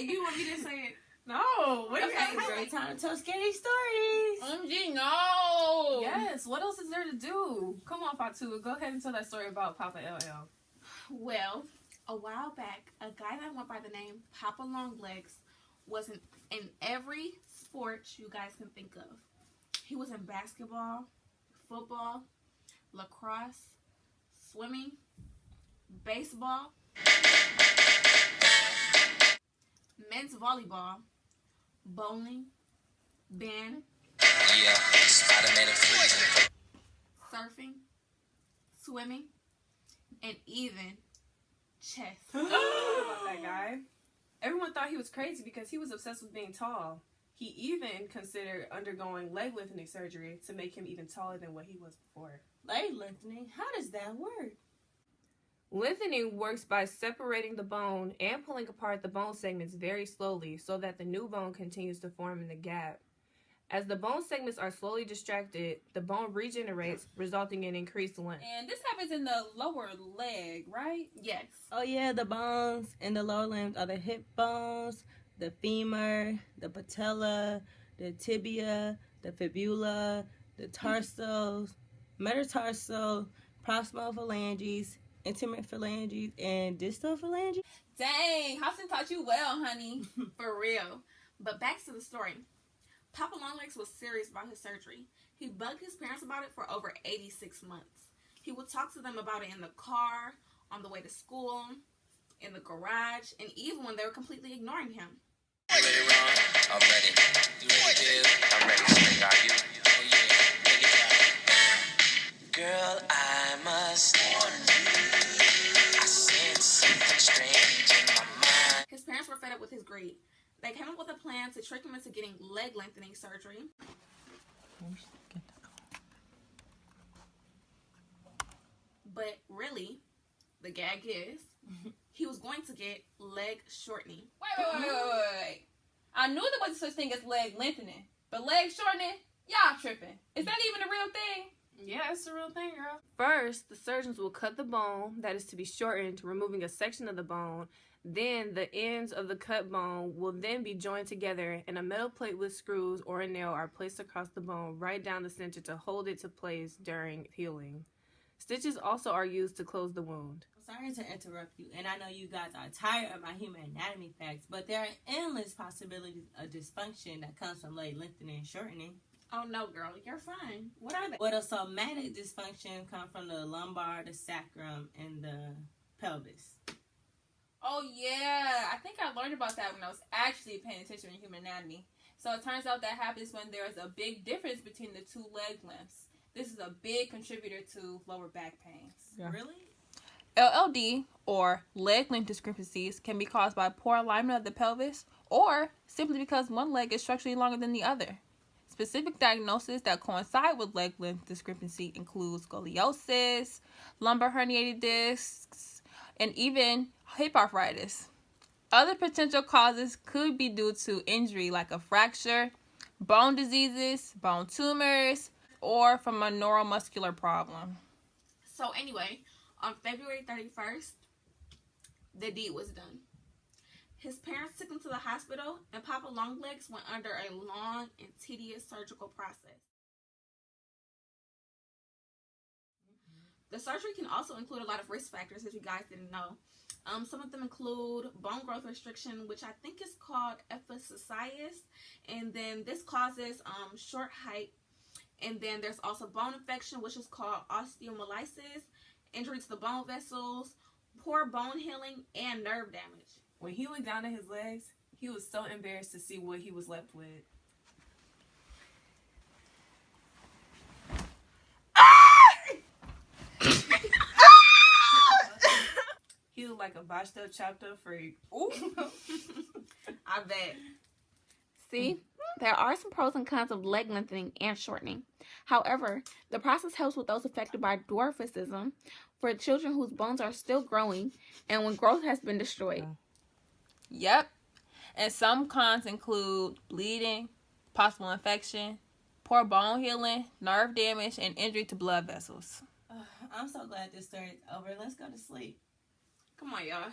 You want me to say it? No. What Okay, it's a great time to tell scary stories. OMG, no. Yes. What else is there to do? Come on, Fatu. Go ahead and tell that story about Papa LL. Well, a while back, a guy that went by the name Papa Longlegs was in every sport you guys can think of. He was in basketball, football, lacrosse, swimming, baseball, men's volleyball, bowling, band, Spider-Man and freezing. surfing, swimming, and even chess. About that guy. Everyone thought he was crazy because he was obsessed with being tall. He even considered undergoing leg lengthening surgery to make him even taller than what he was before. Leg lengthening? How does that work? Lengthening works by separating the bone and pulling apart the bone segments very slowly so that the new bone continues to form in the gap. As the bone segments are slowly distracted, the bone regenerates, resulting in increased length. And this happens in the lower leg, right? Yes. Oh yeah, the bones in the lower limbs are the hip bones, the femur, the patella, the tibia, the fibula, the tarsos, metatarsal, proximal phalanges, intimate phalanges, and distal phalanges. Dang, Hobson taught you well, honey. For real. But back to the story. Papa Longlegs was serious about his surgery. He bugged his parents about it for over 86 months. He would talk to them about it in the car, on the way to school, in the garage, and even when they were completely ignoring him. You ready, Ron? I'm ready. You ready, Jill? I'm ready, Snake. Are you? Oh, yeah. Take it down. Girl, I must warn you. I sense something strange in my mind. His parents were fed up with his greed. They came up with a plan to trick him into getting leg lengthening surgery. But really, the gag is, he was going to get leg shortening. Wait. I knew there was such thing as leg lengthening, but leg shortening? Y'all tripping. Is that even a real thing? Yeah, it's a real thing, girl. First, the surgeons will cut the bone that is to be shortened, removing a section of the bone. Then the ends of the cut bone will then be joined together, and a metal plate with screws or a nail are placed across the bone right down the center to hold it to place during healing. Stitches also are used to close the wound. Sorry to interrupt you, and I know you guys are tired of my human anatomy facts, but there are endless possibilities of dysfunction that comes from leg lengthening and shortening. Oh no, girl, you're fine. What are they? Well, the somatic dysfunction comes from the lumbar, the sacrum, and the pelvis. Oh, yeah. I think I learned about that when I was actually paying attention in human anatomy. So it turns out that happens when there is a big difference between the two leg lengths. This is a big contributor to lower back pains. Yeah. Really? LLD, or leg length discrepancies, can be caused by poor alignment of the pelvis or simply because one leg is structurally longer than the other. Specific diagnoses that coincide with leg length discrepancy include scoliosis, lumbar herniated discs, and even hip arthritis. Other potential causes could be due to injury like a fracture, bone diseases, bone tumors, or from a neuromuscular problem. So anyway, on February 31st, the deed was done. His parents took him to the hospital, and Papa Longlegs went under a long and tedious surgical process. The surgery can also include a lot of risk factors, if you guys didn't know. Some of them include bone growth restriction, which I think is called epiphyseis, and then this causes short height. And then there's also bone infection, which is called osteomyelitis, injury to the bone vessels, poor bone healing, and nerve damage. When he looked down at his legs, he was so embarrassed to see what he was left with. He looked like a botched up, chopped up freak. Ooh. I bet. See, there are some pros and cons of leg lengthening and shortening. However, the process helps with those affected by dwarfism, for children whose bones are still growing, and when growth has been destroyed. Yep. And some cons include bleeding, possible infection, poor bone healing, nerve damage, and injury to blood vessels. I'm so glad this story is over. Let's go to sleep. Come on, y'all.